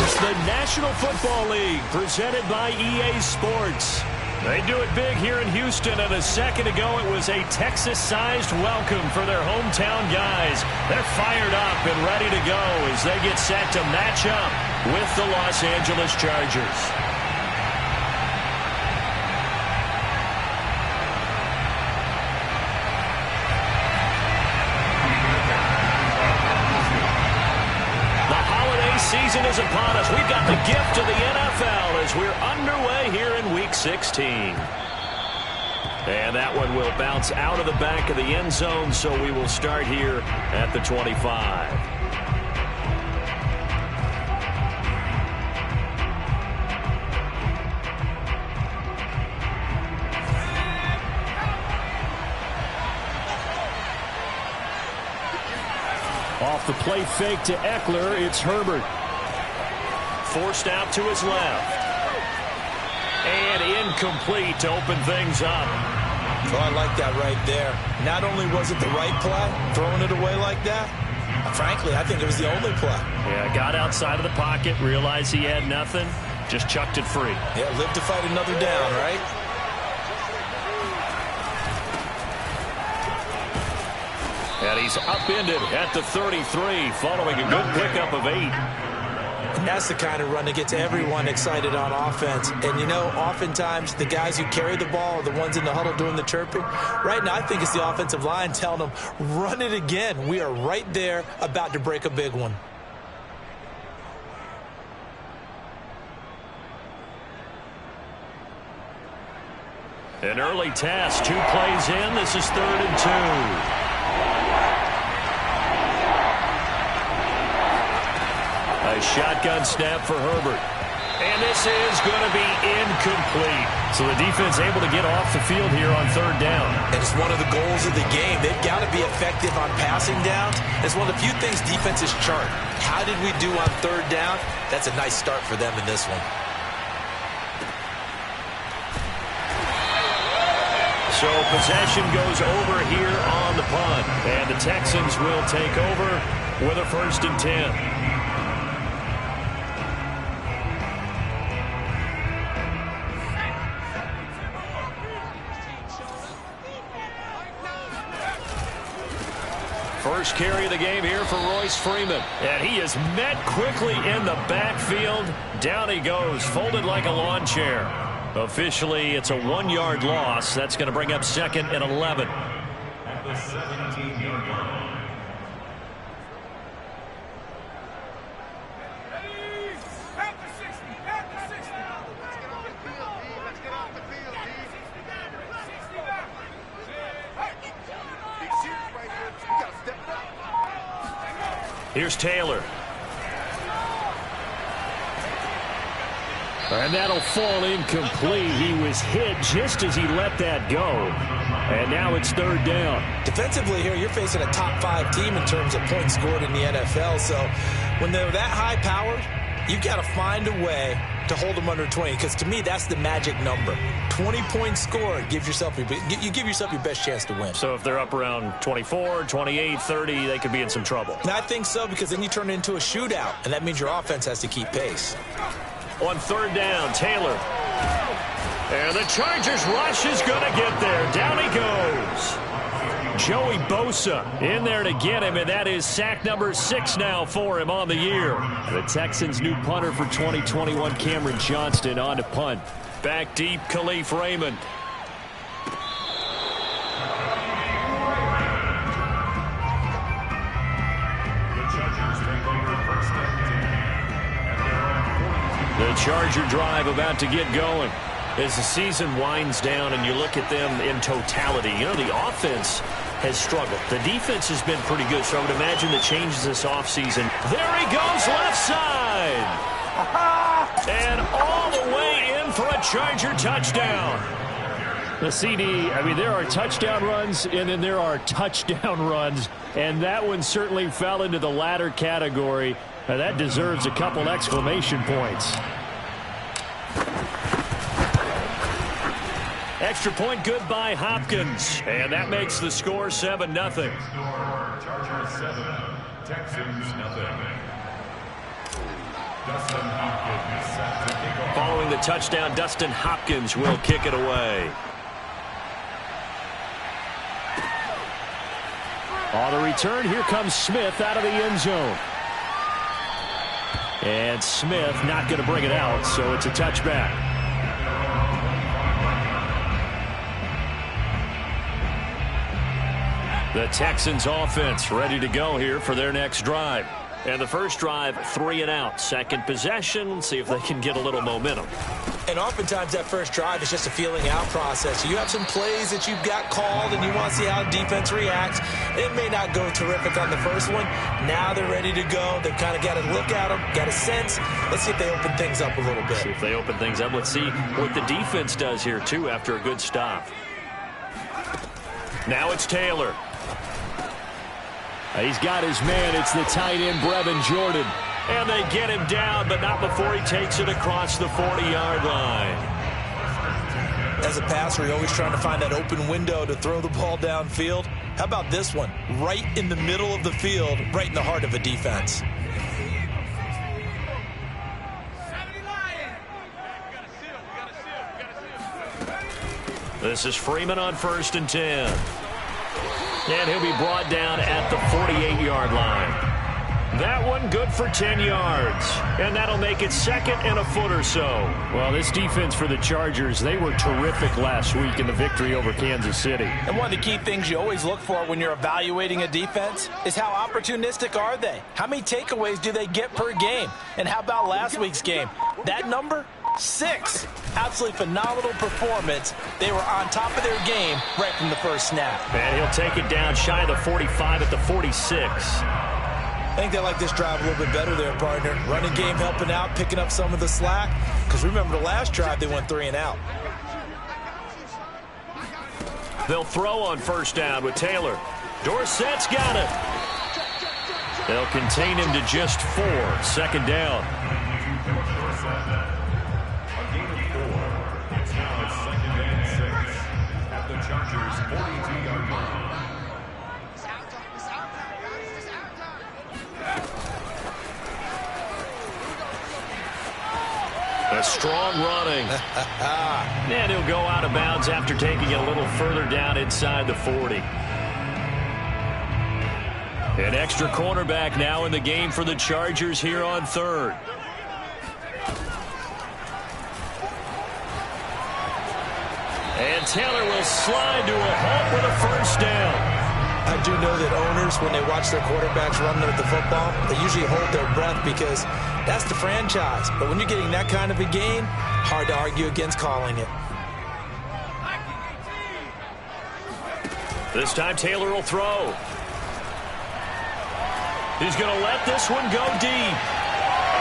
It's the National Football League presented by EA Sports. They do it big here in Houston, and a second ago it was a Texas-sized welcome for their hometown guys. They're fired up and ready to go as they get set to match up with the Los Angeles Chargers. Season is upon us. We've got the gift of the NFL as we're underway here in Week 16. And that one will bounce out of the back of the end zone, so we will start here at the 25. Off the play fake to Eckler, it's Herbert. Forced out to his left. And incomplete to open things up. Oh, I like that right there. Not only was it the right play, throwing it away like that, frankly, I think it was the only play. Yeah, got outside of the pocket, realized he had nothing, just chucked it free. Yeah, live to fight another down, right? And he's upended at the 33 following a good pickup of 8. And that's the kind of run that gets everyone excited on offense. And, you know, oftentimes the guys who carry the ball are the ones in the huddle doing the chirping. Right now, I think it's the offensive line telling them, run it again. We are right there about to break a big one. An early test, 2 plays in. This is 3rd and 2. A shotgun snap for Herbert. And this is going to be incomplete. So the defense able to get off the field here on 3rd down. And it's one of the goals of the game. They've got to be effective on passing downs. It's one of the few things defenses chart. How did we do on 3rd down? That's a nice start for them in this one. So possession goes over here on the punt. And the Texans will take over with a 1st and 10. First carry of the game here for Royce Freeman. And he is met quickly in the backfield. Down he goes, folded like a lawn chair. Officially, it's a 1-yard loss. That's going to bring up 2nd and 11. At the 17-yard line. Here's Taylor. And that'll fall incomplete. He was hit just as he let that go. And now it's 3rd down. Defensively here, you're facing a top 5 team in terms of points scored in the NFL. So when they're that high-powered, you've got to find a way to hold them under 20. Because to me, that's the magic number. 20 points scored, you give yourself your best chance to win. So if they're up around 24, 28, 30, they could be in some trouble. And I think so, because then you turn it into a shootout, and that means your offense has to keep pace. On 3rd down, Taylor. And the Chargers rush is going to get there. Down he goes. Joey Bosa in there to get him, and that is sack number 6 now for him on the year. The Texans' new punter for 2021, Cameron Johnston, on to punt. Back deep, Khalif Raymond. The Charger drive about to get going. As the season winds down and you look at them in totality, you know, the offense has struggled. The defense has been pretty good, so I would imagine the changes this offseason. There he goes, left side. And all the way in for a Charger touchdown. The CD, I mean, there are touchdown runs, and then there are touchdown runs, and that one certainly fell into the latter category. Now, that deserves a couple exclamation points. Extra point good by Hopkins. And that makes the score 7-0. Chargers 7, Texans 0. Following the touchdown, Dustin Hopkins will kick it away. On the return, here comes Smith out of the end zone. And Smith not going to bring it out, so it's a touchback. The Texans offense ready to go here for their next drive. And the first drive, 3 and out. Second possession, see if they can get a little momentum. And oftentimes that first drive is just a feeling out process. You have some plays that you've got called and you want to see how defense reacts. It may not go terrific on the first one. Now they're ready to go. They've kind of got to look at them, got a sense. Let's see if they open things up a little bit. See if they open things up. Let's see what the defense does here, too, after a good stop. Now it's Taylor. He's got his man. It's the tight end, Brevin Jordan. And they get him down, but not before he takes it across the 40-yard line. As a passer, you're always trying to find that open window to throw the ball downfield. How about this one? Right in the middle of the field, right in the heart of a defense. This is Freeman on 1st and 10. And he'll be brought down at the 48-yard line. That one good for 10 yards. And that'll make it 2nd and a foot or so. Well, this defense for the Chargers, they were terrific last week in the victory over Kansas City. And one of the key things you always look for when you're evaluating a defense is how opportunistic are they? How many takeaways do they get per game? And how about last week's game? That number? 6. Absolutely phenomenal performance. They were on top of their game right from the first snap. And he'll take it down shy of the 45 at the 46. I think they like this drive a little bit better there, partner. Running game helping out, picking up some of the slack. Because remember the last drive, they went 3 and out. They'll throw on 1st down with Taylor. Dorsett's got it. They'll contain him to just 4. 2nd down. A strong running. And he'll go out of bounds after taking it a little further down inside the 40. An extra cornerback now in the game for the Chargers here on 3rd. And Taylor will slide to a halt with a 1st down. I do know that owners, when they watch their quarterbacks run at the football, they usually hold their breath because that's the franchise. But when you're getting that kind of a game, hard to argue against calling it. This time Taylor will throw. He's going to let this one go deep.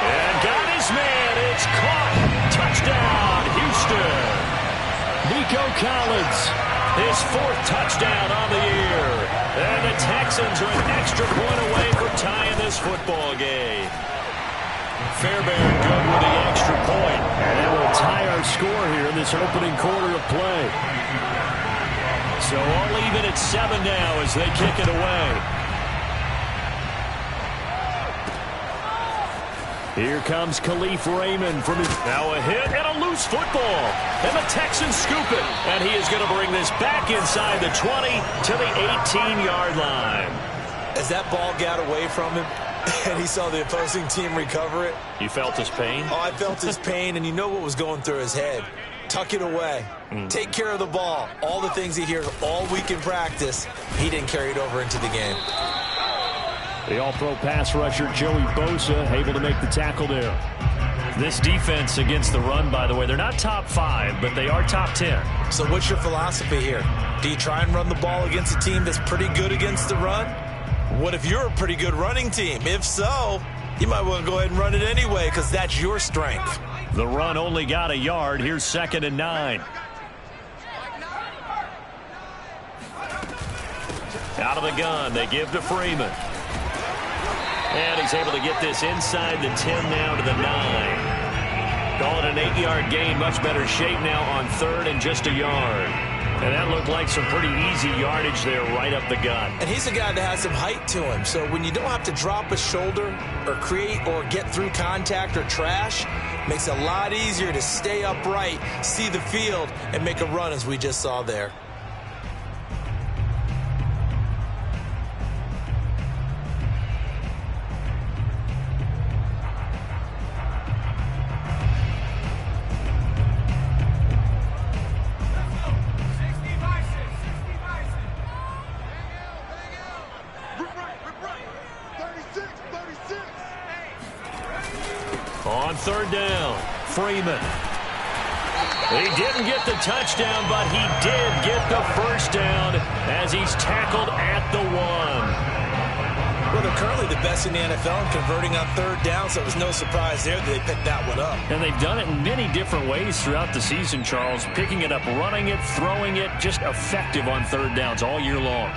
And got his man. It's caught. Touchdown, Houston. Nico Collins, his 4th touchdown on the year. And the Texans are an extra point away from tying this football game. Fairbairn good with the extra point. And that will tie our score here in this opening quarter of play. So all even at 7 now as they kick it away. Here comes Khalif Raymond from his... Now a hit and a loose football. And the Texans scoop it. And he is going to bring this back inside the 20 to the 18-yard line. As that ball got away from him and he saw the opposing team recover it. You felt his pain? Oh, I felt his pain, and you know what was going through his head. Tuck it away. Take care of the ball. All the things he hears all week in practice, he didn't carry it over into the game. The all-pro pass rusher, Joey Bosa, able to make the tackle there. This defense against the run, by the way, they're not top 5, but they are top 10. So what's your philosophy here? Do you try and run the ball against a team that's pretty good against the run? What if you're a pretty good running team? If so, you might want to go ahead and run it anyway because that's your strength. The run only got a yard. Here's 2nd and 9. Out of the gun, they give to Freeman. And he's able to get this inside the 10 now to the 9. Call it an 8-yard gain. Much better shape now on 3rd and just a yard. And that looked like some pretty easy yardage there right up the gut. And he's a guy that has some height to him. So when you don't have to drop a shoulder or create or get through contact or trash, makes it a lot easier to stay upright, see the field, and make a run as we just saw there. On third down, Freeman. He didn't get the touchdown, but he did get the first down as he's tackled at the 1. Well, they're currently the best in the NFL in converting on third down, so it was no surprise there that they picked that one up. And they've done it in many different ways throughout the season, Charles. Picking it up, running it, throwing it, just effective on third downs all year long.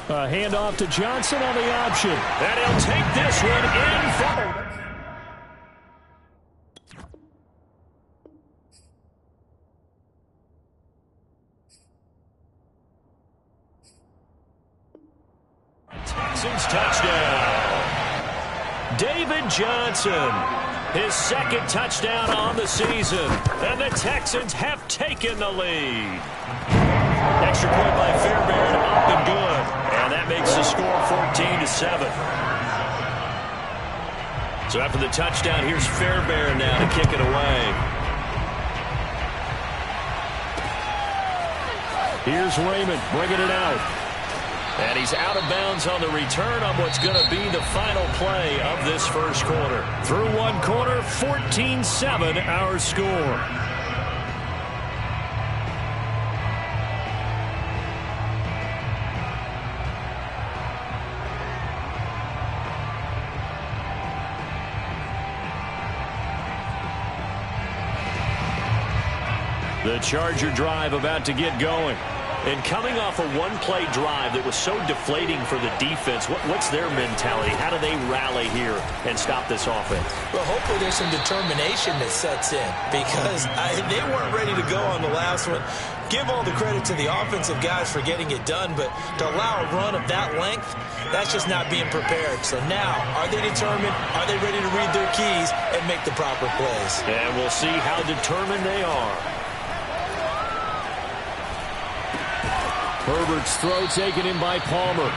A handoff to Johnson on the option. And he'll take this one in for... Texans touchdown. David Johnson, his second touchdown on the season. And the Texans have taken the lead. Extra point by Fairbairn, up and good. And that makes the score 14-7. So after the touchdown, here's Fairbairn now to kick it away. Here's Raymond bringing it out. And he's out of bounds on the return on what's going to be the final play of this first quarter. Through one quarter, 14-7 our score. The Charger drive about to get going. And coming off a one-play drive that was so deflating for the defense, what's their mentality? How do they rally here and stop this offense? Well, hopefully there's some determination that sets in because they weren't ready to go on the last one. Give all the credit to the offensive guys for getting it done, but to allow a run of that length, that's just not being prepared. So now, are they determined? Are they ready to read their keys and make the proper plays? And we'll see how determined they are. Herbert's throw taken in by Palmer.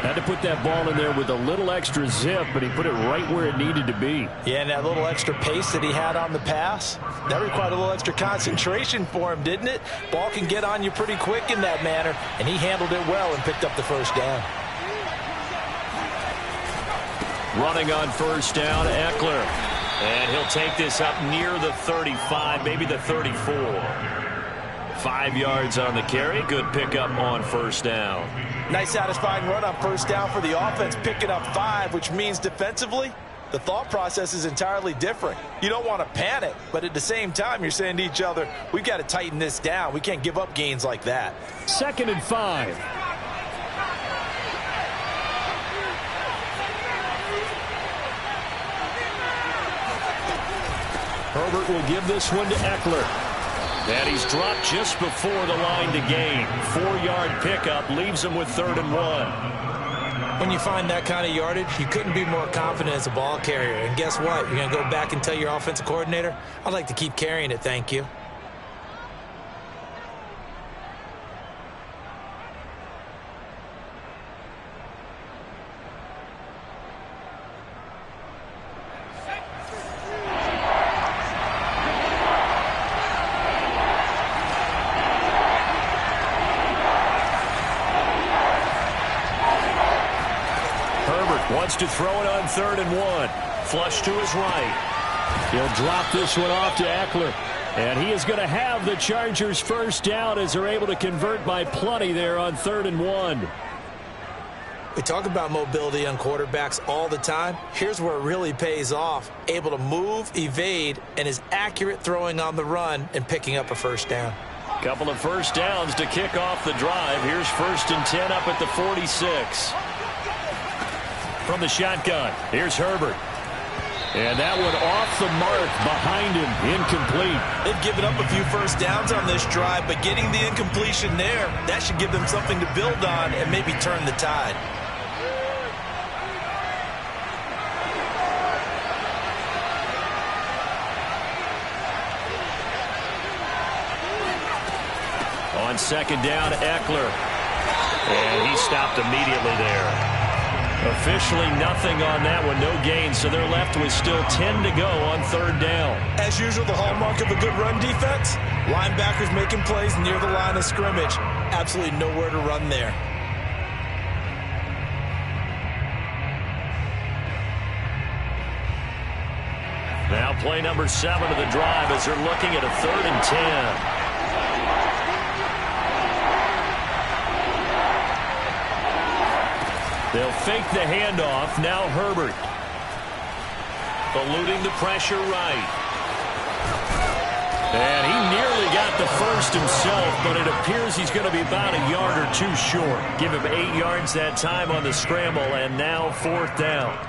Had to put that ball in there with a little extra zip, but he put it right where it needed to be. Yeah, and that little extra pace that he had on the pass, that required a little extra concentration for him, didn't it? Ball can get on you pretty quick in that manner, and he handled it well and picked up the first down. Running on first down, Eckler. And he'll take this up near the 35, maybe the 34. 5 yards on the carry. Good pickup on first down. Nice satisfying run on first down for the offense, picking up 5, which means defensively, the thought process is entirely different. You don't want to panic, but at the same time, you're saying to each other, we've got to tighten this down. We can't give up gains like that. 2nd and 5. Herbert will give this one to Eckler. And he's dropped just before the line to gain. 4-yard pickup leaves him with 3rd and 1. When you find that kind of yardage, you couldn't be more confident as a ball carrier. And guess what? You're going to go back and tell your offensive coordinator, I'd like to keep carrying it, thank you. Wants to throw it on 3rd and 1. Flush to his right. He'll drop this one off to Eckler. And he is going to have the Chargers first down as they're able to convert by plenty there on 3rd and 1. We talk about mobility on quarterbacks all the time. Here's where it really pays off. Able to move, evade, and is accurate throwing on the run and picking up a first down. Couple of first downs to kick off the drive. Here's 1st and 10 up at the 46. from the shotgun. Here's Herbert. And that one off the mark behind him, incomplete. They've given up a few first downs on this drive, but getting the incompletion there, that should give them something to build on and maybe turn the tide. On second down, Eckler. And he stopped immediately there. Officially nothing on that one, no gain, so they're left with still 10 to go on third down. As usual, the hallmark of a good run defense, linebackers making plays near the line of scrimmage. Absolutely nowhere to run there. Now play number 7 of the drive as they're looking at a 3rd and 10. They'll fake the handoff. Now Herbert. Eluding the pressure right. And he nearly got the first himself, but it appears he's going to be about a yard or two short. Give him 8 yards that time on the scramble, and now 4th down.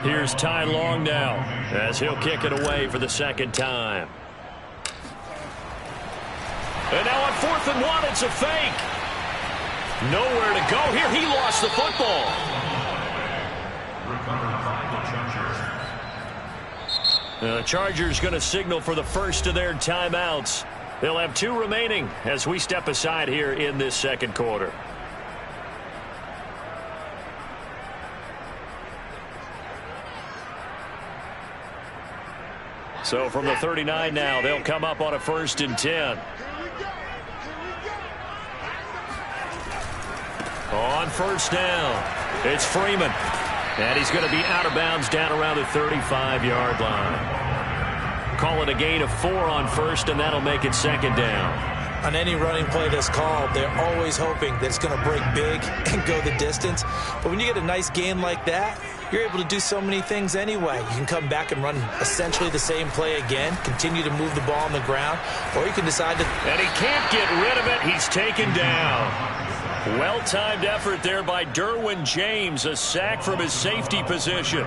Here's Ty Long now as he'll kick it away for the second time. And now on 4th and 1, it's a fake. Nowhere to go here. He lost the football. The Chargers going to signal for the first of their timeouts. They'll have 2 remaining as we step aside here in this second quarter. So from the 39 now, they'll come up on a 1st and 10. On 1st down, it's Freeman. And he's going to be out of bounds down around the 35-yard line. Call it a gain of 4 on 1st, and that'll make it 2nd down. On any running play that's called, they're always hoping that it's going to break big and go the distance. But when you get a nice gain like that, you're able to do so many things anyway. You can come back and run essentially the same play again, continue to move the ball on the ground, or you can decide to... And he can't get rid of it. He's taken down. Well-timed effort there by Derwin James, a sack from his safety position.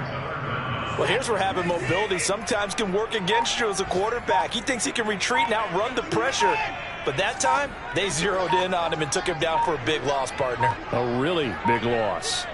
Well, here's where having mobility sometimes can work against you as a quarterback. He thinks he can retreat and outrun the pressure. But that time, they zeroed in on him and took him down for a big loss, partner. A really big loss.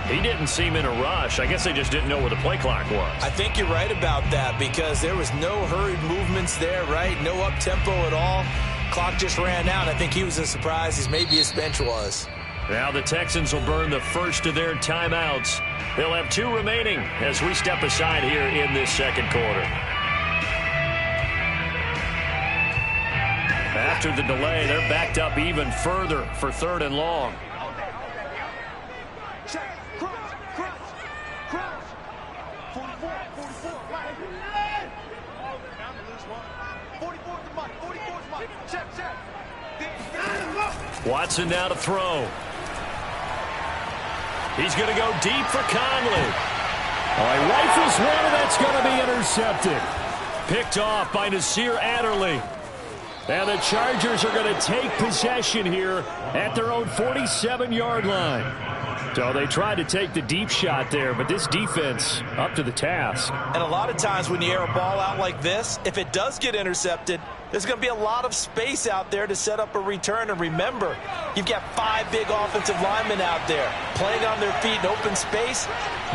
He didn't seem in a rush. I guess they just didn't know where the play clock was. I think you're right about that because there was no hurried movements there, right? No up-tempo at all. Clock just ran out. I think he was as surprised as maybe his bench was. Now the Texans will burn the first of their timeouts. They'll have 2 remaining as we step aside here in this second quarter. After the delay, they're backed up even further for 3rd and long. Watson now to throw. He's going to go deep for Conley. He rifles one, and that's going to be intercepted. Picked off by Nasir Adderley. And the Chargers are going to take possession here at their own 47-yard line. So they tried to take the deep shot there, but this defense up to the task. And a lot of times when you air a ball out like this, if it does get intercepted, there's going to be a lot of space out there to set up a return. And remember, you've got 5 big offensive linemen out there playing on their feet in open space.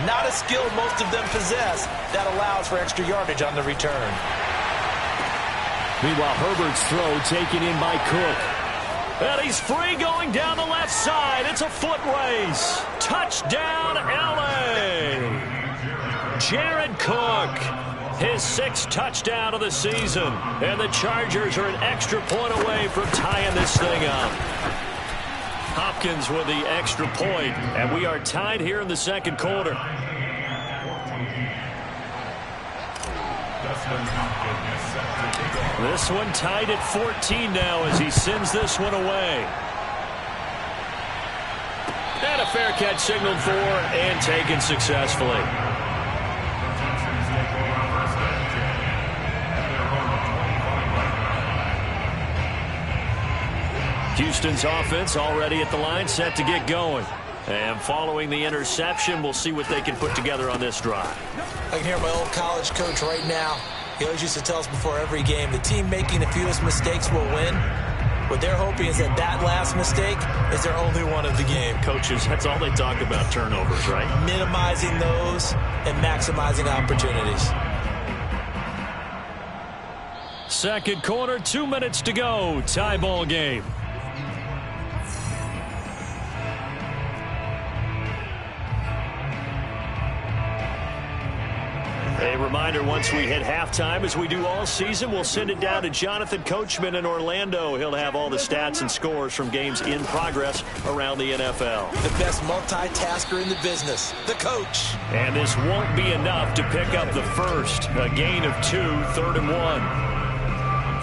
Not a skill most of them possess that allows for extra yardage on the return. Meanwhile, Herbert's throw taken in by Cook. And he's free going down the left side. It's a foot race. Touchdown, L.A. Jared Cook, his 6th touchdown of the season. And the Chargers are an extra point away from tying this thing up. Hopkins with the extra point, and we are tied here in the second quarter. This one tied at 14 now as he sends this one away. And a fair catch signaled for and taken successfully. Houston's offense already at the line, set to get going. And following the interception, we'll see what they can put together on this drive. I can hear my old college coach right now. He always used to tell us before every game, the team making the fewest mistakes will win. What they're hoping is that last mistake is their only one of the game. Coaches, that's all they talk about, turnovers, right? Minimizing those and maximizing opportunities. Second quarter, 2 minutes to go. Tie ball game. A reminder, once we hit halftime, as we do all season, we'll send it down to Jonathan Coachman in Orlando. He'll have all the stats and scores from games in progress around the NFL. The best multitasker in the business, the coach. And this won't be enough to pick up the first. A gain of 2, 3rd and 1.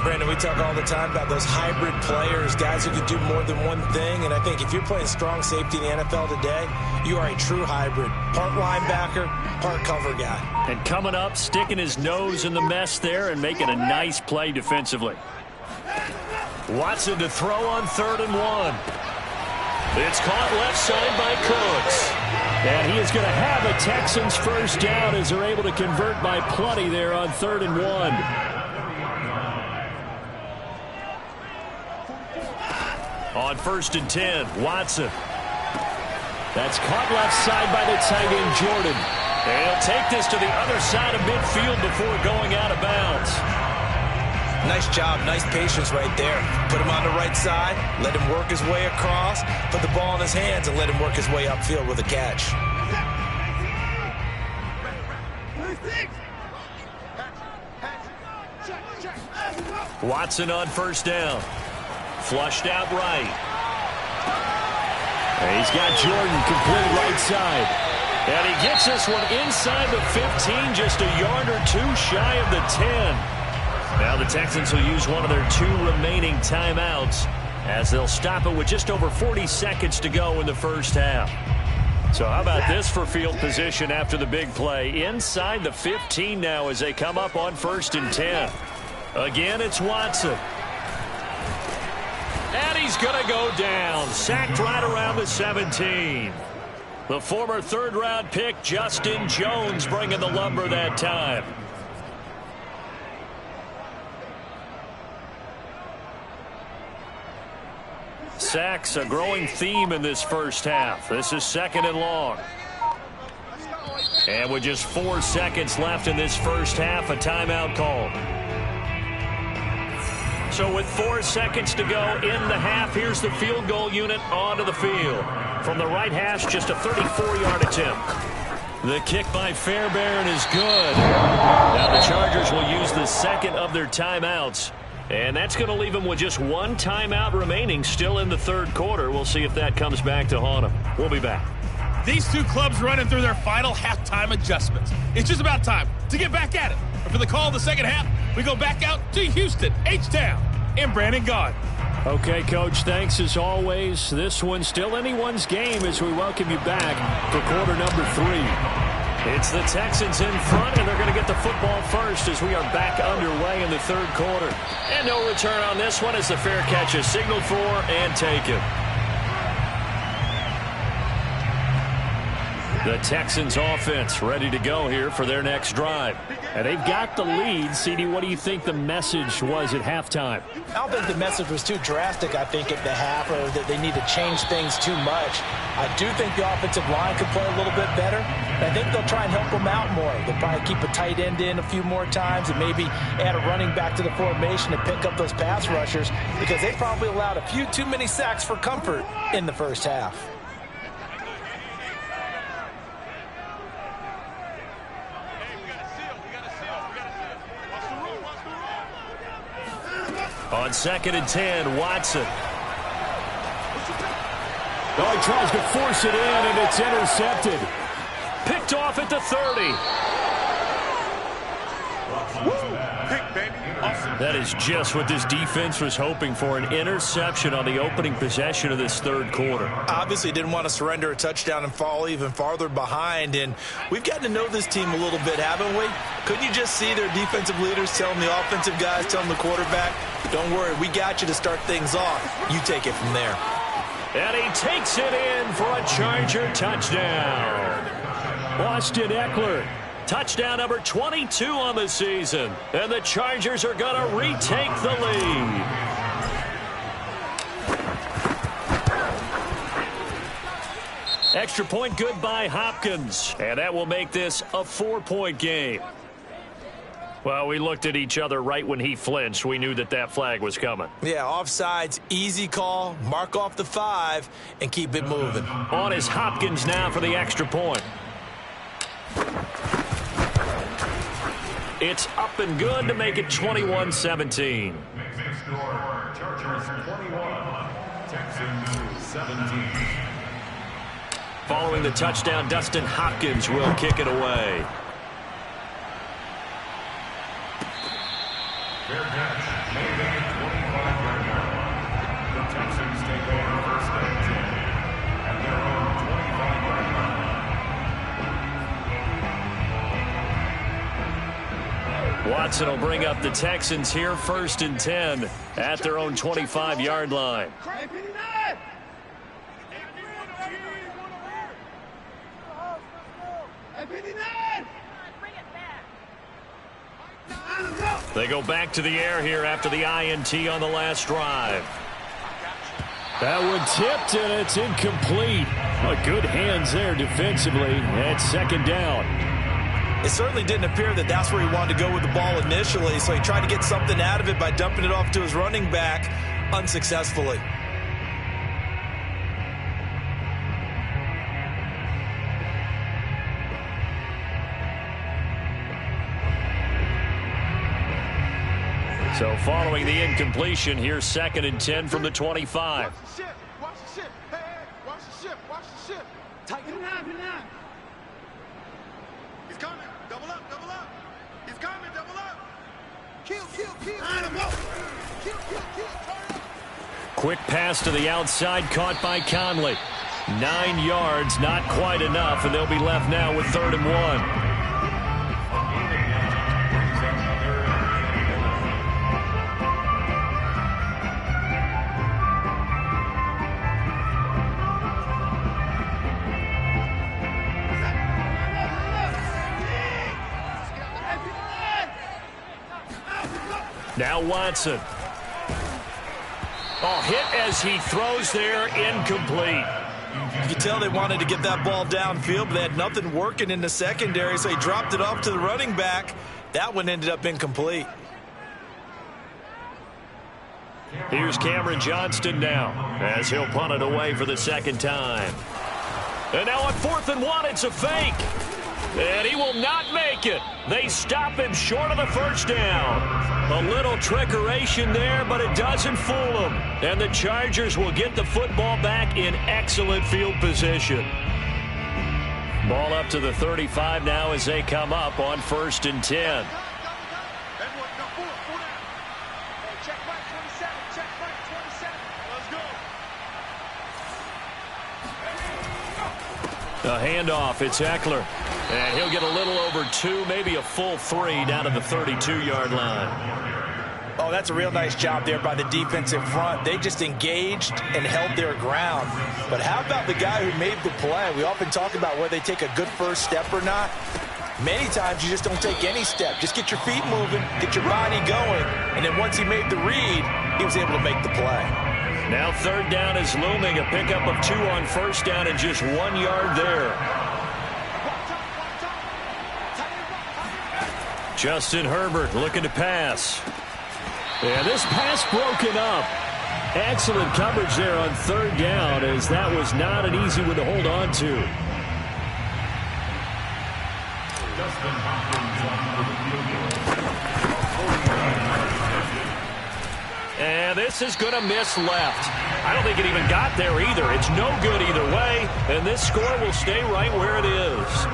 Brandon, we talk all the time about those hybrid players, guys who can do more than one thing. And I think if you're playing strong safety in the NFL today, you are a true hybrid. Part linebacker, part cover guy. And coming up, sticking his nose in the mess there and making a nice play defensively. Watson to throw on 3rd and 1. It's caught left side by Cooks. And he is going to have a Texans first down as they're able to convert by plenty there on 3rd and 1. On 1st and 10, Watson. That's caught left side by the tight end, Jordan. And he'll take this to the other side of midfield before going out of bounds. Nice job, nice patience right there. Put him on the right side, let him work his way across, put the ball in his hands, and let him work his way upfield with a catch. Watson on 1st down. Flushed out right. And he's got Jordan complete right side. And he gets this one inside the 15, just a yard or 2 shy of the 10. Now the Texans will use one of their 2 remaining timeouts as they'll stop it with just over 40 seconds to go in the first half. So how about this for field position after the big play? Inside the 15 now as they come up on 1st and 10. Again, it's Watson. And he's going to go down. Sacked right around the 17. The former 3rd-round pick, Justin Jones, bringing the lumber that time. Sacks, a growing theme in this first half. This is 2nd and long. And with just 4 seconds left in this first half, a timeout called. So with 4 seconds to go in the half, here's the field goal unit onto the field. From the right hash, just a 34-yard attempt. The kick by Fairbairn is good. Now the Chargers will use the 2nd of their timeouts. And that's going to leave them with just 1 timeout remaining still in the 3rd quarter. We'll see if that comes back to haunt them. We'll be back. These 2 clubs running through their final halftime adjustments. It's just about time to get back at it. And for the call of the second half, we go back out to Houston, H-Town, and Brandon Gaud. Okay, Coach, thanks as always. This one's still anyone's game as we welcome you back for quarter number 3. It's the Texans in front, and they're going to get the football first as we are back underway in the 3rd quarter. And no return on this one as the fair catch is signaled for and taken. The Texans offense ready to go here for their next drive. And they've got the lead. CD, what do you think the message was at halftime? I don't think the message was too drastic, I think, at the half, or that they need to change things too much. I do think the offensive line could play a little bit better. And I think they'll try and help them out more. They'll probably keep a tight end in a few more times and maybe add a running back to the formation to pick up those pass rushers because they probably allowed a few too many sacks for comfort in the first half. On 2nd and 10, Watson. Oh, he tries to force it in, and it's intercepted. Picked off at the 30. That is just what this defense was hoping for, an interception on the opening possession of this third quarter. Obviously didn't want to surrender a touchdown and fall even farther behind, and we've gotten to know this team a little bit, haven't we? Couldn't you just see their defensive leaders telling the offensive guys, telling the quarterback, don't worry, we got you to start things off. You take it from there. And he takes it in for a Charger touchdown. Austin Eckler. Touchdown number 22 on the season. And the Chargers are going to retake the lead. Extra point good by Hopkins. And that will make this a 4-point game. Well, we looked at each other right when he flinched. We knew that that flag was coming. Yeah, offsides, easy call. Mark off the 5 and keep it moving. On is Hopkins now for the extra point. It's up and good to make it 21-17. Chargers 21, Texans 17. Following the touchdown, Dustin Hopkins will kick it away. Fair catch, made at the 25-yard line. The Texans take over first and 10 at their own 25-yard line. Watson will bring up the Texans here first and 10 at their own 25-yard line. They go back to the air here after the INT on the last drive. That one tipped, and it's incomplete. Good hands there defensively at second down. It certainly didn't appear that that's where he wanted to go with the ball initially, so he tried to get something out of it by dumping it off to his running back unsuccessfully. So following the incompletion, here's second and 10 from the 25. Watch the ship. Watch the ship. Hey, watch the ship. Watch the ship. Tighten it up. He's coming. Double up. Double up. He's coming. Double up. Kill. Line him up. Kill. Turn up. Quick pass to the outside, caught by Conley. 9 yards, not quite enough, and they'll be left now with 3rd and 1. Now Watson. Hit as he throws there, incomplete. You could tell they wanted to get that ball downfield, but they had nothing working in the secondary, so he dropped it off to the running back. That one ended up incomplete. Here's Cameron Johnston now, as he'll punt it away for the second time. And now on 4th and 1, it's a fake. And he will not make it. They stop him short of the first down. A little trickeration there, but it doesn't fool them. And the Chargers will get the football back in excellent field position. Ball up to the 35 now as they come up on 1st and 10. A handoff, it's Eckler. And he'll get a little over 2, maybe a full 3 down to the 32-yard line. Oh, that's a real nice job there by the defensive front. They just engaged and held their ground. But how about the guy who made the play? We often talk about whether they take a good first step or not. Many times you just don't take any step. Just get your feet moving, get your body going, and then once he made the read, he was able to make the play. Now 3rd down is looming, a pickup of 2 on 1st down and just 1 yard there. Justin Herbert looking to pass. And this pass broken up. Excellent coverage there on 3rd down, as that was not an easy one to hold on to. And this is going to miss left. I don't think it even got there either. It's no good either way, and this score will stay right where it is.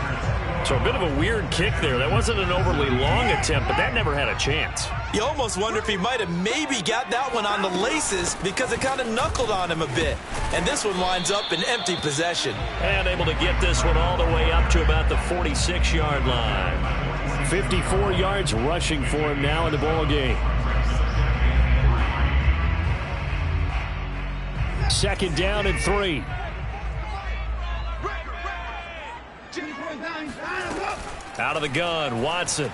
So a bit of a weird kick there. That wasn't an overly long attempt, but that never had a chance. You almost wonder if he might have maybe got that one on the laces because it kind of knuckled on him a bit. And this one winds up in empty possession. And able to get this one all the way up to about the 46-yard line. 54 yards rushing for him now in the ball game. Second down and 3. Out of the gun, Watson.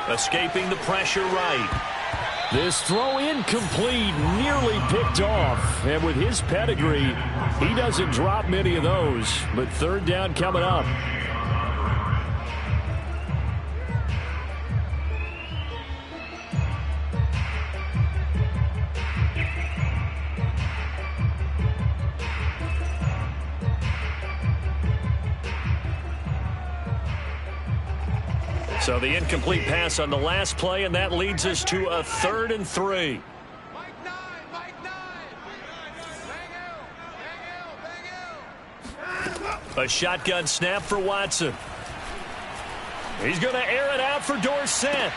Escaping the pressure right. This throw incomplete, nearly picked off. And with his pedigree, he doesn't drop many of those. But third down coming up. So the incomplete pass on the last play, and that leads us to a 3rd and 3. A shotgun snap for Watson. He's going to air it out for Dorsett.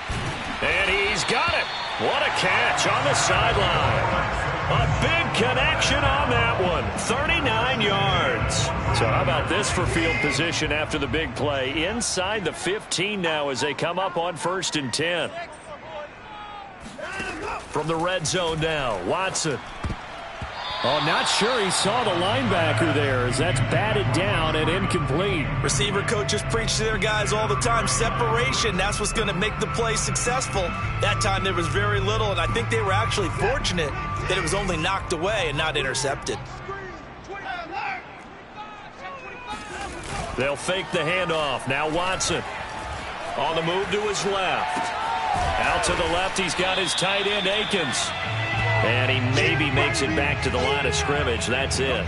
And he's got it. What a catch on the sideline. A big connection on that one. 39 yards. So how about this for field position after the big play? Inside the 15 now as they come up on 1st and 10. From the red zone now, Watson. Oh, not sure he saw the linebacker there as that's batted down and incomplete. Receiver coaches preach to their guys all the time. Separation, that's what's going to make the play successful. That time there was very little, and I think they were actually fortunate that it was only knocked away and not intercepted. They'll fake the handoff. Now Watson on the move to his left. Out to the left, he's got his tight end, Akins. And he maybe makes it back to the line of scrimmage. That's it.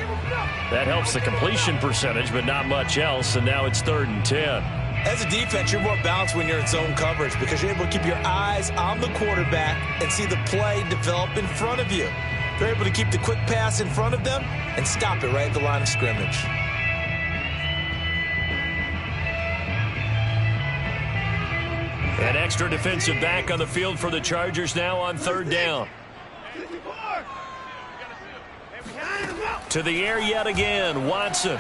That helps the completion percentage, but not much else. And now it's 3rd and 10. As a defense, you're more balanced when you're in zone coverage because you're able to keep your eyes on the quarterback and see the play develop in front of you. They're able to keep the quick pass in front of them and stop it right at the line of scrimmage. An extra defensive back on the field for the Chargers now on 3rd down. To the air yet again, Watson.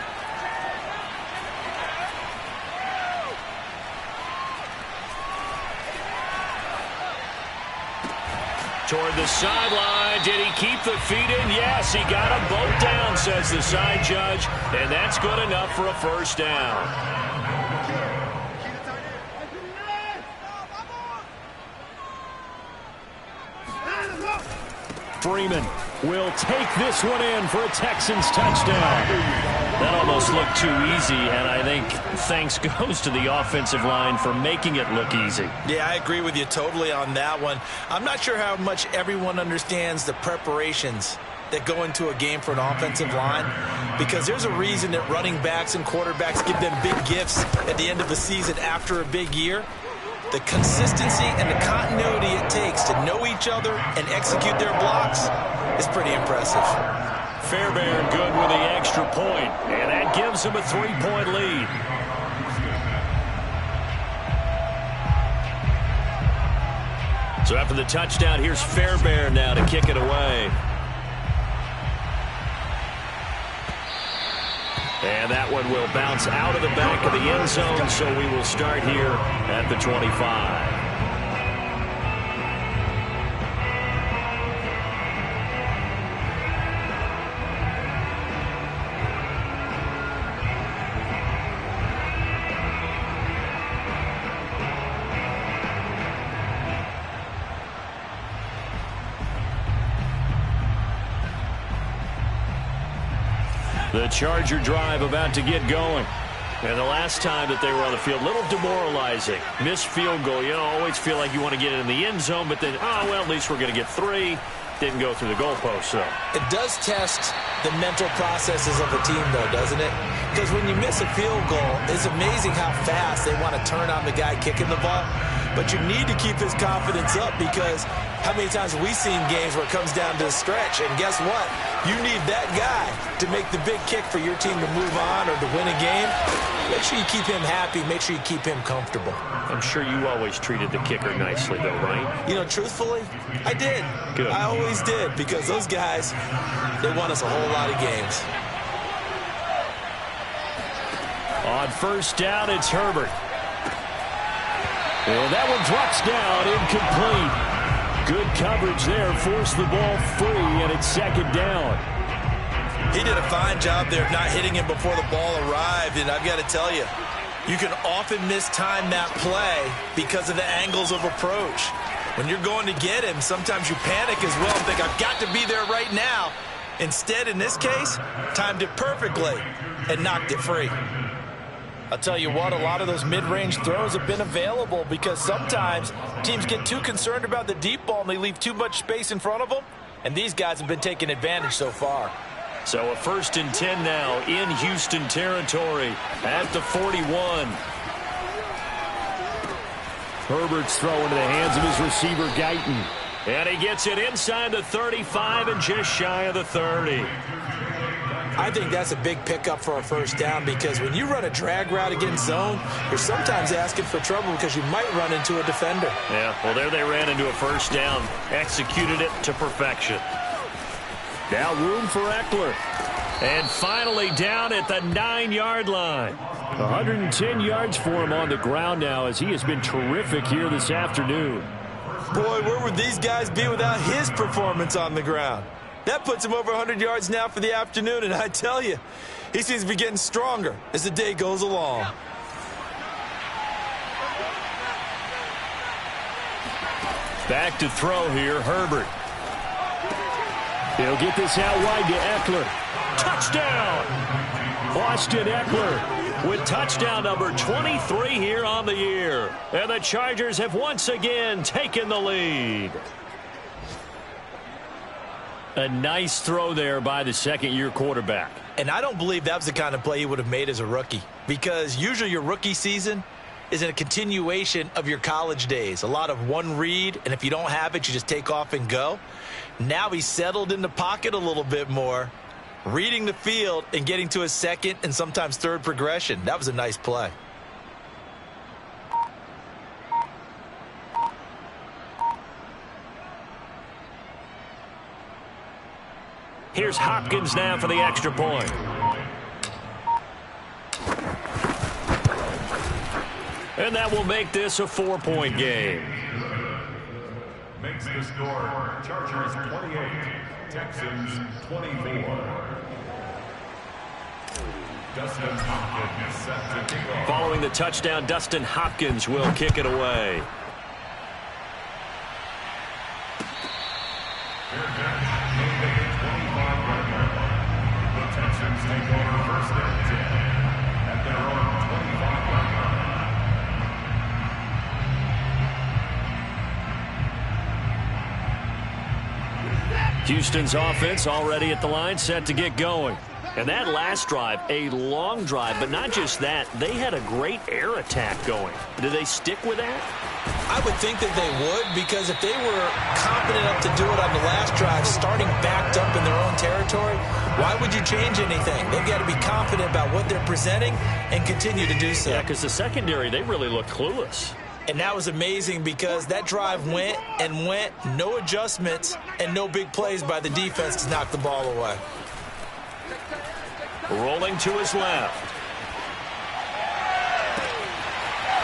Toward the sideline. Did he keep the feet in? Yes, he got them both down, says the side judge. And that's good enough for a 1st down. Freeman will take this one in for a Texans touchdown. That almost looked too easy, and I think thanks goes to the offensive line for making it look easy. Yeah, I agree with you totally on that one. I'm not sure how much everyone understands the preparations that go into a game for an offensive line, because there's a reason that running backs and quarterbacks give them big gifts at the end of the season after a big year. The consistency and the continuity it takes to know each other and execute their blocks is pretty impressive. Fairbairn good with the extra point, and that gives him a 3-point lead. So after the touchdown, here's Fairbairn now to kick it away. And that one will bounce out of the back of the end zone, so we will start here at the 25. The Charger drive about to get going. And the last time that they were on the field, a little demoralizing. Missed field goal. You know, always feel like you want to get it in the end zone, but then, oh, well, at least we're going to get 3. Didn't go through the goalpost, so. It does test the mental processes of a team, though, doesn't it? Because when you miss a field goal, it's amazing how fast they want to turn on the guy kicking the ball. but you need to keep his confidence up because how many times have we seen games where it comes down to a stretch? And guess what? You need that guy to make the big kick for your team to move on or to win a game. Make sure you keep him happy. Make sure you keep him comfortable. I'm sure you always treated the kicker nicely, though, right? You know, truthfully, I did. Good. I always did because those guys, they won us a whole lot of games. On first down, it's Herbert. And that one drops down, incomplete. Good coverage there, forced the ball free, and it's second down. He did a fine job there of not hitting him before the ball arrived, and I've got to tell you, you can often mistime that play because of the angles of approach. When you're going to get him, sometimes you panic as well and think, I've got to be there right now. Instead, in this case, timed it perfectly and knocked it free. I'll tell you what, a lot of those mid-range throws have been available because sometimes teams get too concerned about the deep ball and they leave too much space in front of them, and these guys have been taking advantage so far. So a 1st and 10 now in Houston territory at the 41. Herbert's throw into the hands of his receiver, Guyton. And he gets it inside the 35 and just shy of the 30. I think that's a big pickup for a first down because when you run a drag route against zone, you're sometimes asking for trouble because you might run into a defender. Yeah, well, there they ran into a first down, executed it to perfection. Now room for Eckler. And finally down at the 9-yard line. 110 yards for him on the ground now as he has been terrific here this afternoon. Boy, where would these guys be without his performance on the ground? That puts him over 100 yards now for the afternoon, and I tell you, he seems to be getting stronger as the day goes along. Back to throw here, Herbert. He'll get this out wide to Eckler. Touchdown! Austin Eckler with touchdown number 23 here on the year. And the Chargers have once again taken the lead. A nice throw there by the second-year quarterback. And I don't believe that was the kind of play he would have made as a rookie because usually your rookie season is in a continuation of your college days. A lot of one read, and if you don't have it, you just take off and go. Now he's settled in the pocket a little bit more, reading the field and getting to his second and sometimes third progression. That was a nice play. Here's Hopkins now for the extra point. And that will make this a 4-point game. Makes the score Chargers 28, Texans 24. Dustin Hopkins set to kick off. Following the touchdown, Dustin Hopkins will kick it away. The Texans take over 1st and 10 at their own 25-yard line. Houston's offense already at the line, set to get going. And that last drive, a long drive, but not just that, they had a great air attack going. Do they stick with that? I would think that they would because if they were confident enough to do it on the last drive, starting backed up in their own territory, why would you change anything? They've got to be confident about what they're presenting and continue to do so. Yeah, because the secondary, they really looked clueless. And that was amazing because that drive went and went, no adjustments, and no big plays by the defense to knock the ball away. Rolling to his left.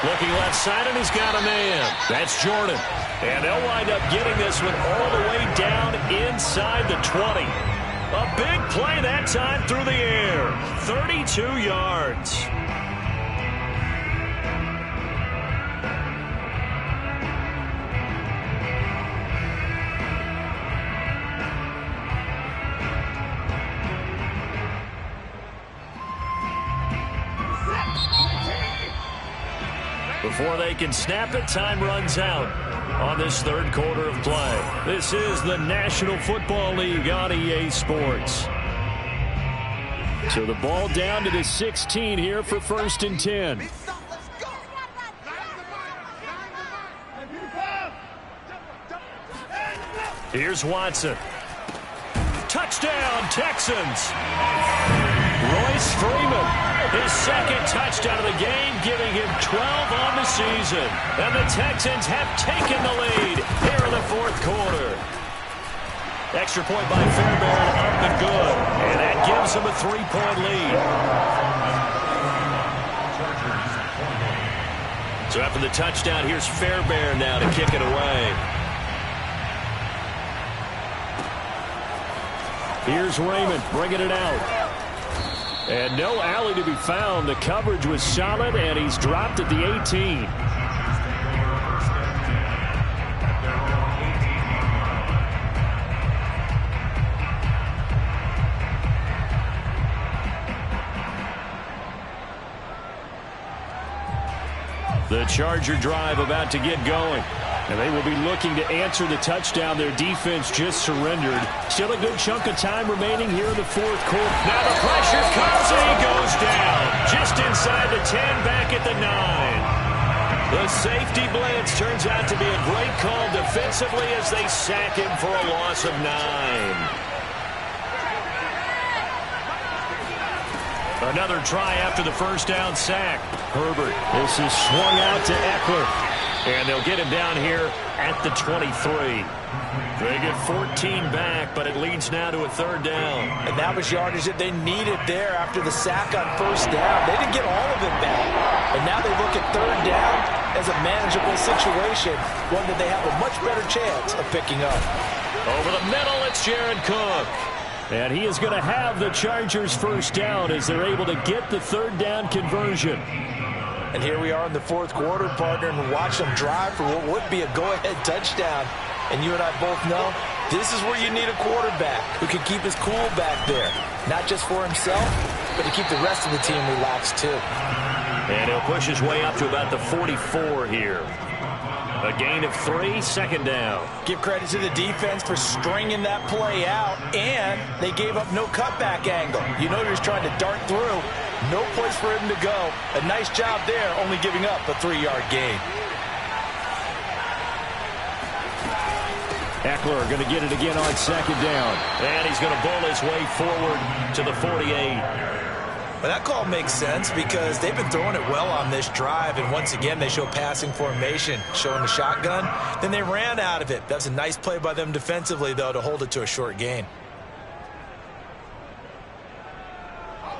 Looking left side, and he's got a man. That's Jordan. And they'll wind up getting this one all the way down inside the 20. A big play that time through the air. 32 yards. Before they can snap it, time runs out on this third quarter of play. This is the National Football League on EA Sports. So the ball down to the 16 here for 1st and 10. Here's Watson. Touchdown, Texans. Royce Freeman, his second touchdown of the game, giving him 12 on the season. And the Texans have taken the lead here in the fourth quarter. Extra point by Fairbairn, up and good. And that gives them a 3-point lead. So after the touchdown, here's Fairbairn now to kick it away. Here's Raymond bringing it out. And no alley to be found. The coverage was solid, and he's dropped at the 18. The Charger drive about to get going. And they will be looking to answer the touchdown their defense just surrendered. Still a good chunk of time remaining here in the fourth quarter. Now the pressure comes and he goes down. Just inside the 10, back at the 9. The safety blitz turns out to be a great call defensively as they sack him for a loss of 9. Another try after the first down sack. Herbert, this is swung out to Eckler. And they'll get him down here at the 23. They get 14 back, but it leads now to a third down. And that was yardage that they needed there after the sack on first down. They didn't get all of it back. And now they look at third down as a manageable situation, one that they have a much better chance of picking up. Over the middle, it's Jared Cook. And he is going to have the Chargers first down as they're able to get the third down conversion. And here we are in the fourth quarter, partner, and watch them drive for what would be a go-ahead touchdown. And you and I both know this is where you need a quarterback who can keep his cool back there. Not just for himself, but to keep the rest of the team relaxed too. And he'll push his way up to about the 44 here. A gain of 3, second down. Give credit to the defense for stringing that play out, and they gave up no cutback angle. You know he was trying to dart through. No place for him to go. A nice job there, only giving up a 3-yard gain. Eckler going to get it again on second down. And he's going to bull his way forward to the 48. But that call makes sense because they've been throwing it well on this drive, and once again they show passing formation, showing the shotgun. Then they ran out of it. That's a nice play by them defensively, though, to hold it to a short gain.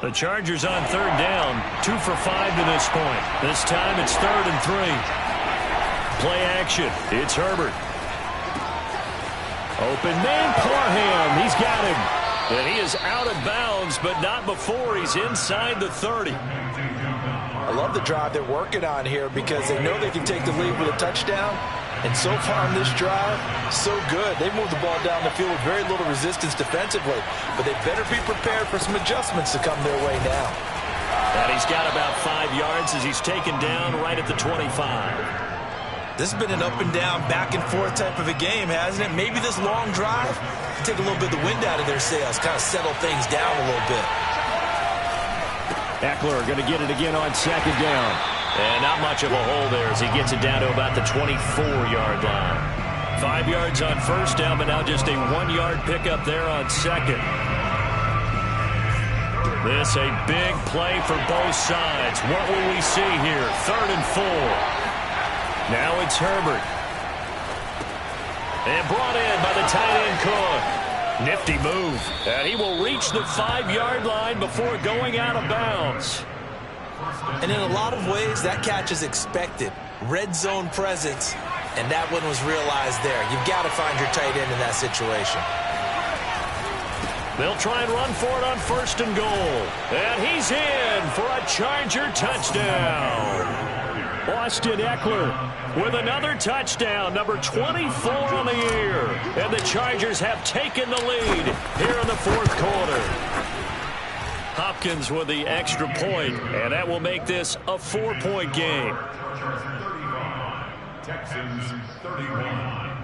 The Chargers on third down, 2 for 5 to this point. This time it's 3rd and 3. Play action. It's Herbert. Open man, Parham. He's got him. And he is out of bounds, but not before he's inside the 30. I love the drive they're working on here because they know they can take the lead with a touchdown. And so far on this drive, so good. They moved the ball down the field with very little resistance defensively. But they better be prepared for some adjustments to come their way now. And he's got about 5 yards as he's taken down right at the 25. This has been an up and down, back and forth type of a game, hasn't it? Maybe this long drive can take a little bit of the wind out of their sails, kind of settle things down a little bit. Eckler going to get it again on second down. And not much of a hole there as he gets it down to about the 24-yard line. 5 yards on first down, but now just a 1-yard pickup there on second. This a big play for both sides. What will we see here? 3rd and 4. Now it's Herbert. And brought in by the tight end Cook. Nifty move. And he will reach the 5-yard line before going out of bounds. And in a lot of ways, that catch is expected. Red zone presence, and that one was realized there. You've got to find your tight end in that situation. They'll try and run for it on 1st and goal. And he's in for a Charger touchdown. Austin Eckler with another touchdown, number 24 on the year. And the Chargers have taken the lead here in the fourth quarter. Hopkins with the extra point, and that will make this a 4-point game. Texans 31.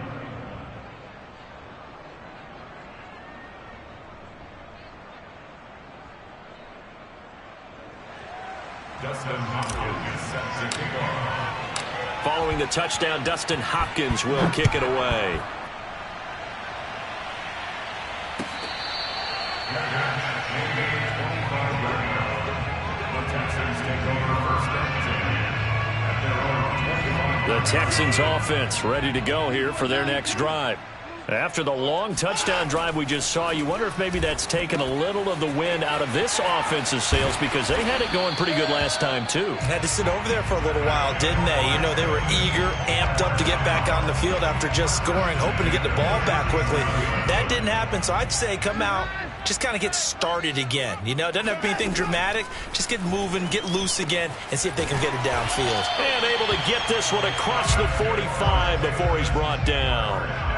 Dustin Hopkins set to kick off. Following the touchdown, Dustin Hopkins will kick it away. The Texans offense ready to go here for their next drive. After the long touchdown drive we just saw, you wonder if maybe that's taken a little of the wind out of this offense's sails, because they had it going pretty good last time too. Had to sit over there for a little while, didn't they? You know, they were eager, amped up to get back on the field after just scoring, hoping to get the ball back quickly. That didn't happen, so I'd say come out, just kind of get started again. You know, it doesn't have to be anything dramatic. Just get moving, get loose again, and see if they can get it downfield. And able to get this one across the 45 before he's brought down.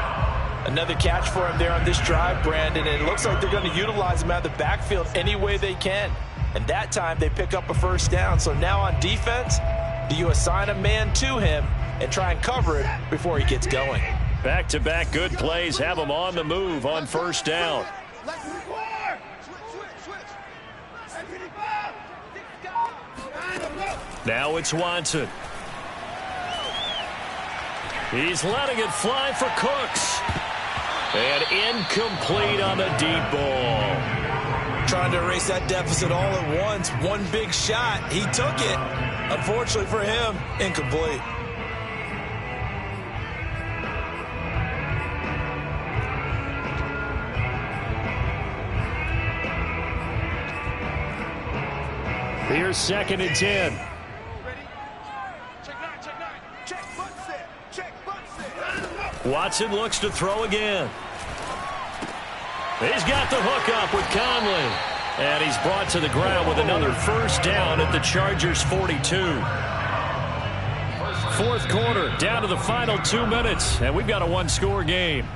Another catch for him there on this drive, Brandon. And it looks like they're going to utilize him out of the backfield any way they can. And that time they pick up a first down. So now on defense, do you assign a man to him and try and cover it before he gets going? Back-to-back good plays have him on the move on first down. Now it's Watson. He's letting it fly for Cooks. And incomplete on the deep ball. Trying to erase that deficit all at once. One big shot. He took it. Unfortunately for him, incomplete. Here's 2nd and 10. Watson looks to throw again. He's got the hook up with Conley. And he's brought to the ground with another first down at the Chargers' 42. Fourth quarter, down to the final 2 minutes, and we've got a one-score game.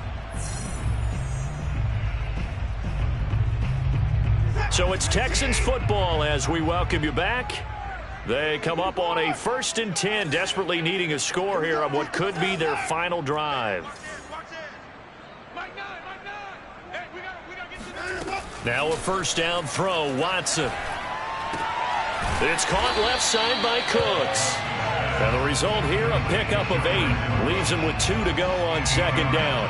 So it's Texans football as we welcome you back. They come up on a 1st and 10, desperately needing a score here on what could be their final drive. Now a first down throw, Watson. It's caught left side by Cooks. And the result here, a pickup of 8. Leaves him with 2 to go on 2nd down.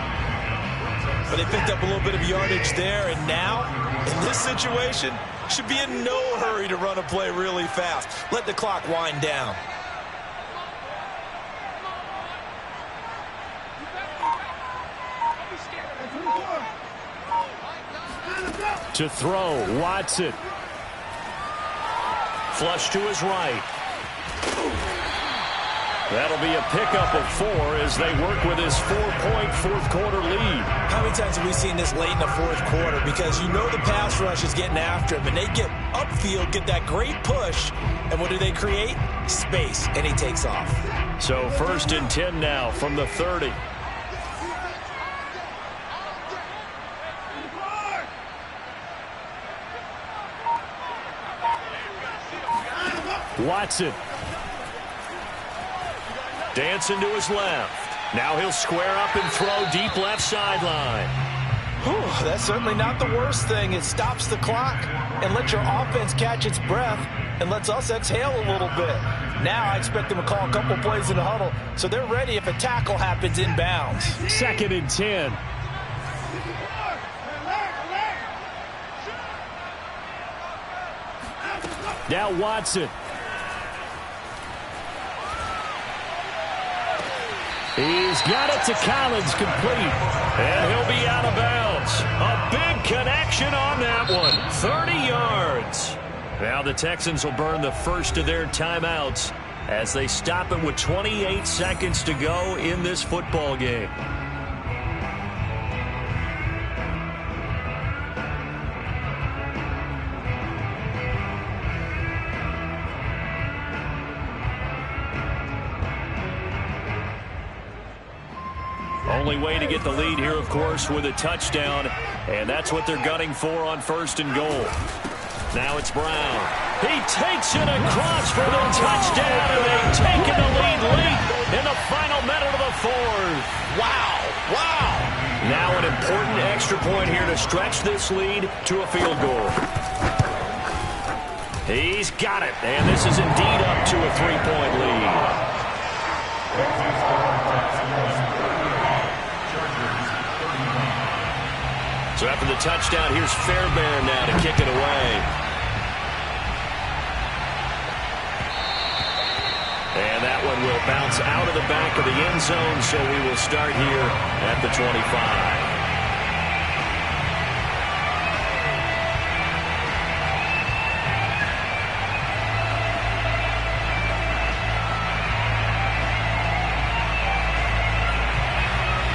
But they picked up a little bit of yardage there, and now, in this situation, should be in no hurry to run a play really fast. Let the clock wind down. To throw, Watson. Flush to his right. That'll be a pickup of 4 as they work with his 4-point fourth-quarter lead. How many times have we seen this late in the fourth quarter? Because you know the pass rush is getting after him, and they get upfield, get that great push, and what do they create? Space, and he takes off. So 1st and 10 now from the 30. Watson. Dancing to his left. Now he'll square up and throw deep left sideline. That's certainly not the worst thing. It stops the clock and lets your offense catch its breath and lets us exhale a little bit. Now I expect them to call a couple plays in the huddle so they're ready if a tackle happens inbounds. 2nd and 10. Now Watson. He's got it to Collins, complete. And he'll be out of bounds. A big connection on that one. 30 yards. Now the Texans will burn the first of their timeouts as they stop it with 28 seconds to go in this football game. Only way to get the lead here, of course, with a touchdown, and that's what they're gunning for on 1st and goal. Now it's Brown. He takes it across for the touchdown, and they've taken the lead late in the final minute of the 4th. Wow, wow. Now an important extra point here to stretch this lead to a field goal. He's got it, and this is indeed up to a 3-point lead. So after the touchdown, here's Fairbairn now to kick it away. And that one will bounce out of the back of the end zone, so we will start here at the 25.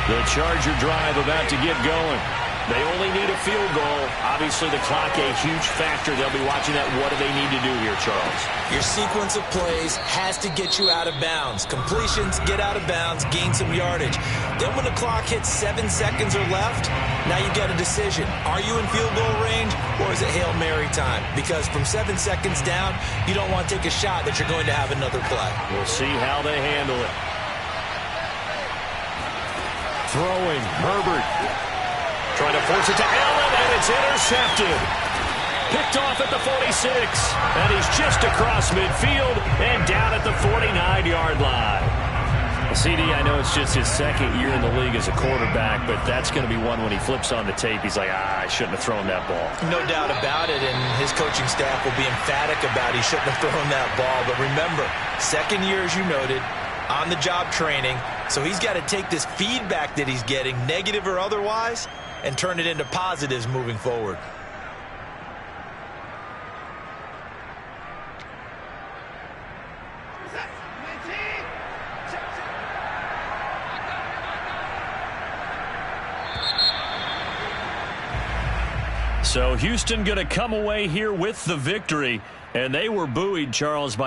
The Charger drive about to get going. They only need a field goal. Obviously, the clock a huge factor. They'll be watching that. What do they need to do here, Charles? Your sequence of plays has to get you out of bounds. Completions, get out of bounds, gain some yardage. Then when the clock hits 7 seconds or left, now you get a decision. Are you in field goal range, or is it Hail Mary time? Because from 7 seconds down, you don't want to take a shot that you're going to have another play. We'll see how they handle it. Throwing, Herbert. Trying to force it to Allen, and it's intercepted. Picked off at the 46, and he's just across midfield and down at the 49-yard line. CD, I know it's just his second year in the league as a quarterback, but that's going to be one when he flips on the tape. He's like, I shouldn't have thrown that ball. No doubt about it, and his coaching staff will be emphatic about he shouldn't have thrown that ball. But remember, second year, as you noted, on-the-job training, so he's got to take this feedback that he's getting, negative or otherwise, and turn it into positives moving forward. So Houston going to come away here with the victory, and they were buoyed, Charles, by